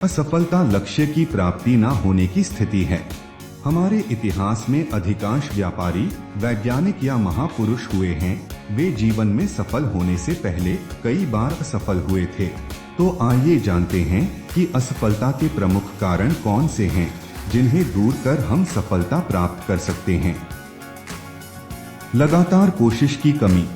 असफलता लक्ष्य की प्राप्ति न होने की स्थिति है। हमारे इतिहास में अधिकांश व्यापारी, वैज्ञानिक या महापुरुष हुए हैं, वे जीवन में सफल होने से पहले कई बार असफल हुए थे। तो आइए जानते हैं कि असफलता के प्रमुख कारण कौन से हैं, जिन्हें दूर कर हम सफलता प्राप्त कर सकते हैं। लगातार कोशिश की कमी।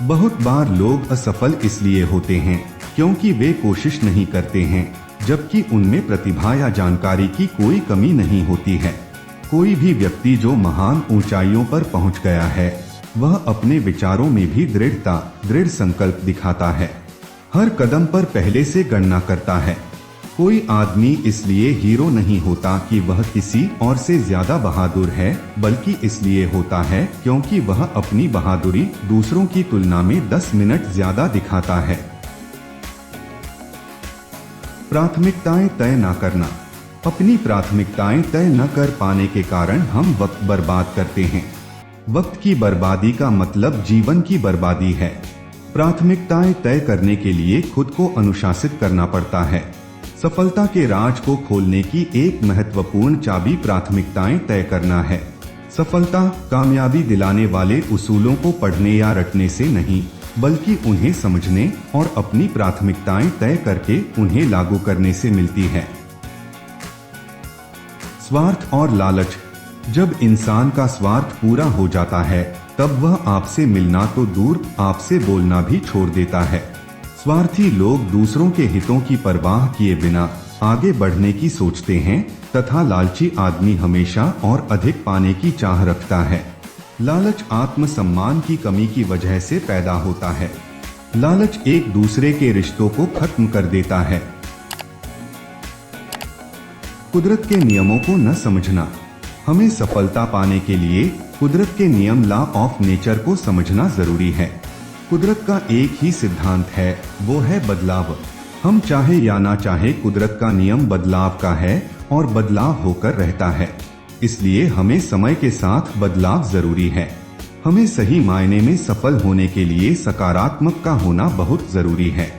बहुत बार लोग असफल इसलिए होते हैं क्योंकि वे कोशिश नहीं करते हैं, जबकि उनमें प्रतिभा या जानकारी की कोई कमी नहीं होती है। कोई भी व्यक्ति जो महान ऊंचाइयों पर पहुंच गया है, वह अपने विचारों में भी दृढ़ संकल्प दिखाता है। हर कदम पर पहले से गणना करता है। कोई आदमी इसलिए हीरो नहीं होता कि वह किसी और से ज्यादा बहादुर है, बल्कि इसलिए होता है क्योंकि वह अपनी बहादुरी दूसरों की तुलना में 10 मिनट ज्यादा दिखाता है। प्राथमिकताएं तय न करना। अपनी प्राथमिकताएं तय न कर पाने के कारण हम वक्त बर्बाद करते हैं। वक्त की बर्बादी का मतलब जीवन की बर्बादी है। प्राथमिकताएं तय करने के लिए खुद को अनुशासित करना पड़ता है। सफलता के राज को खोलने की एक महत्वपूर्ण चाबी प्राथमिकताएं तय करना है। सफलता कामयाबी दिलाने वाले उसूलों को पढ़ने या रटने से नहीं, बल्कि उन्हें समझने और अपनी प्राथमिकताएं तय करके उन्हें लागू करने से मिलती है। स्वार्थ और लालच। जब इंसान का स्वार्थ पूरा हो जाता है, तब वह आपसे मिलना तो दूर, आपसे बोलना भी छोड़ देता है। स्वार्थी लोग दूसरों के हितों की परवाह किए बिना आगे बढ़ने की सोचते हैं, तथा लालची आदमी हमेशा और अधिक पाने की चाह रखता है। लालच आत्मसम्मान की कमी की वजह से पैदा होता है। लालच एक दूसरे के रिश्तों को खत्म कर देता है। कुदरत के नियमों को न समझना। हमें सफलता पाने के लिए कुदरत के नियम, लॉ ऑफ नेचर को समझना जरूरी है। कुदरत का एक ही सिद्धांत है, वो है बदलाव। हम चाहे या ना चाहे, कुदरत का नियम बदलाव का है और बदलाव होकर रहता है। इसलिए हमें समय के साथ बदलाव जरूरी है। हमें सही मायने में सफल होने के लिए सकारात्मक का होना बहुत जरूरी है,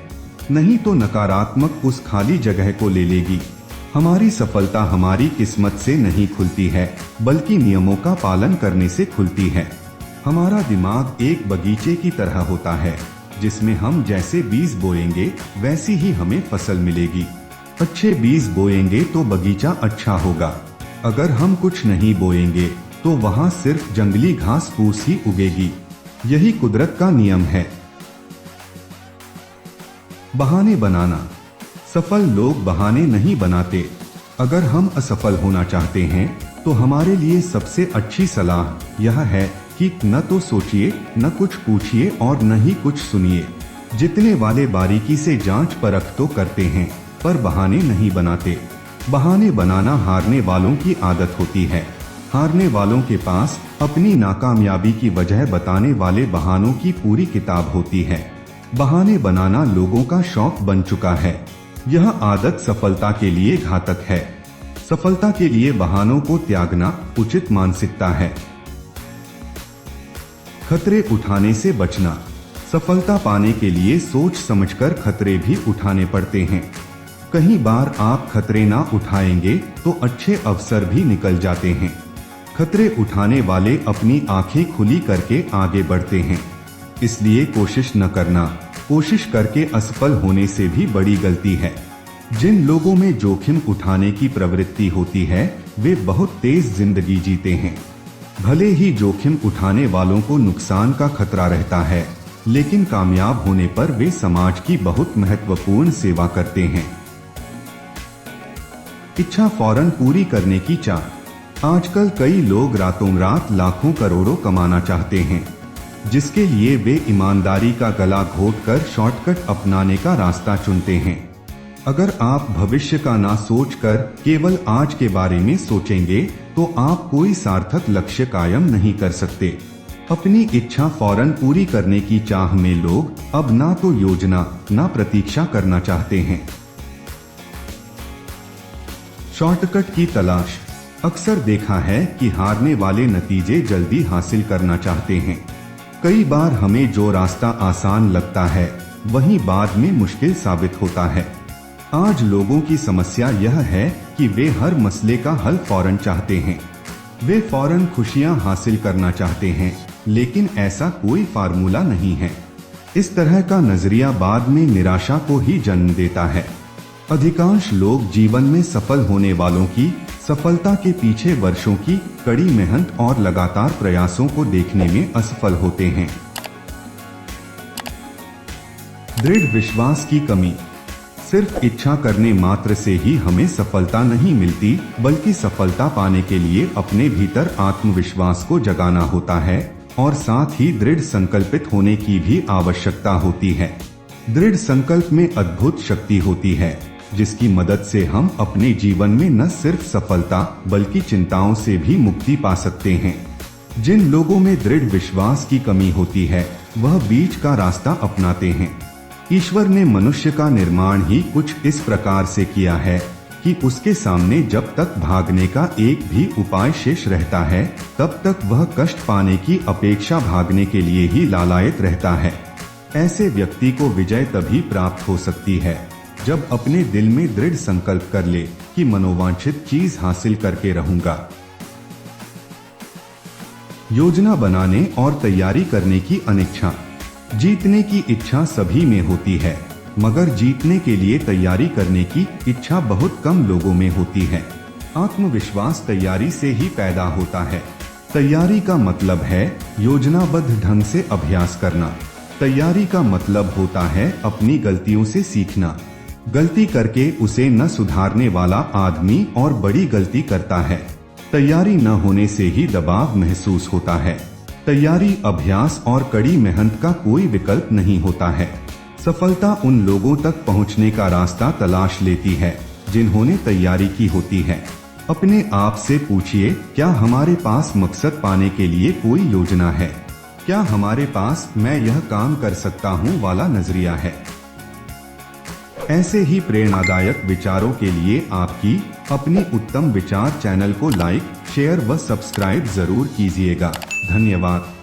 नहीं तो नकारात्मक उस खाली जगह को ले लेगी। हमारी सफलता हमारी किस्मत से नहीं खुलती है, बल्कि नियमों का पालन करने से खुलती है। हमारा दिमाग एक बगीचे की तरह होता है, जिसमें हम जैसे बीज बोएंगे वैसी ही हमें फसल मिलेगी। अच्छे बीज बोएंगे तो बगीचा अच्छा होगा। अगर हम कुछ नहीं बोएंगे तो वहाँ सिर्फ जंगली घास फूस ही उगेगी। यही कुदरत का नियम है। बहाने बनाना। सफल लोग बहाने नहीं बनाते। अगर हम असफल होना चाहते हैं तो हमारे लिए सबसे अच्छी सलाह यह है कि न तो सोचिए, न कुछ पूछिए और न ही कुछ सुनिए। जितने वाले बारीकी से जांच परख तो करते हैं, पर बहाने नहीं बनाते। बहाने बनाना हारने वालों की आदत होती है। हारने वालों के पास अपनी नाकामयाबी की वजह बताने वाले बहानों की पूरी किताब होती है। बहाने बनाना लोगों का शौक बन चुका है। यह आदत सफलता के लिए घातक है। सफलता के लिए बहानों को त्यागना उचित मानसिकता है। खतरे उठाने से बचना। सफलता पाने के लिए सोच समझकर खतरे भी उठाने पड़ते हैं। कई बार आप खतरे ना उठाएंगे तो अच्छे अवसर भी निकल जाते हैं। खतरे उठाने वाले अपनी आंखें खुली करके आगे बढ़ते हैं। इसलिए कोशिश न करना, कोशिश करके असफल होने से भी बड़ी गलती है। जिन लोगों में जोखिम उठाने की प्रवृत्ति होती है, वे बहुत तेज जिंदगी जीते हैं। भले ही जोखिम उठाने वालों को नुकसान का खतरा रहता है, लेकिन कामयाब होने पर वे समाज की बहुत महत्वपूर्ण सेवा करते हैं। इच्छा फौरन पूरी करने की चाह। आजकल कई लोग रातों रात लाखों करोड़ों कमाना चाहते हैं, जिसके लिए वे ईमानदारी का गला घोटकर शॉर्टकट अपनाने का रास्ता चुनते हैं। अगर आप भविष्य का ना सोचकर केवल आज के बारे में सोचेंगे तो आप कोई सार्थक लक्ष्य कायम नहीं कर सकते। अपनी इच्छा फौरन पूरी करने की चाह में लोग अब ना तो योजना ना प्रतीक्षा करना चाहते हैं। शॉर्टकट की तलाश। अक्सर देखा है कि हारने वाले नतीजे जल्दी हासिल करना चाहते हैं। कई बार हमें जो रास्ता आसान लगता है, वही बाद में मुश्किल साबित होता है। आज लोगों की समस्या यह है कि वे हर मसले का हल फौरन चाहते हैं। वे फौरन खुशियां हासिल करना चाहते हैं, लेकिन ऐसा कोई फार्मूला नहीं है। इस तरह का नजरिया बाद में निराशा को ही जन्म देता है। अधिकांश लोग जीवन में सफल होने वालों की सफलता के पीछे वर्षों की कड़ी मेहनत और लगातार प्रयासों को देखने में असफल होते हैं। दृढ़ विश्वास की कमी। सिर्फ इच्छा करने मात्र से ही हमें सफलता नहीं मिलती, बल्कि सफलता पाने के लिए अपने भीतर आत्मविश्वास को जगाना होता है और साथ ही दृढ़ संकल्पित होने की भी आवश्यकता होती है। दृढ़ संकल्प में अद्भुत शक्ति होती है, जिसकी मदद से हम अपने जीवन में न सिर्फ सफलता बल्कि चिंताओं से भी मुक्ति पा सकते हैं। जिन लोगों में दृढ़ विश्वास की कमी होती है, वह बीच का रास्ता अपनाते हैं। ईश्वर ने मनुष्य का निर्माण ही कुछ इस प्रकार से किया है कि उसके सामने जब तक भागने का एक भी उपाय शेष रहता है, तब तक वह कष्ट पाने की अपेक्षा भागने के लिए ही लालायित रहता है। ऐसे व्यक्ति को विजय तभी प्राप्त हो सकती है जब अपने दिल में दृढ़ संकल्प कर ले कि मनोवांछित चीज हासिल करके रहूंगा। योजना बनाने और तैयारी करने की अनिच्छा। जीतने की इच्छा सभी में होती है, मगर जीतने के लिए तैयारी करने की इच्छा बहुत कम लोगों में होती है। आत्मविश्वास तैयारी से ही पैदा होता है। तैयारी का मतलब है योजनाबद्ध ढंग से अभ्यास करना। तैयारी का मतलब होता है अपनी गलतियों से सीखना। गलती करके उसे न सुधारने वाला आदमी और बड़ी गलती करता है। तैयारी न होने से ही दबाव महसूस होता है। तैयारी, अभ्यास और कड़ी मेहनत का कोई विकल्प नहीं होता है। सफलता उन लोगों तक पहुंचने का रास्ता तलाश लेती है जिन्होंने तैयारी की होती है। अपने आप से पूछिए, क्या हमारे पास मकसद पाने के लिए कोई योजना है? क्या हमारे पास मैं यह काम कर सकता हूं वाला नजरिया है? ऐसे ही प्रेरणादायक विचारों के लिए आपकी अपनी उत्तम विचार चैनल को लाइक, शेयर व सब्सक्राइब जरूर कीजिएगा। धन्यवाद।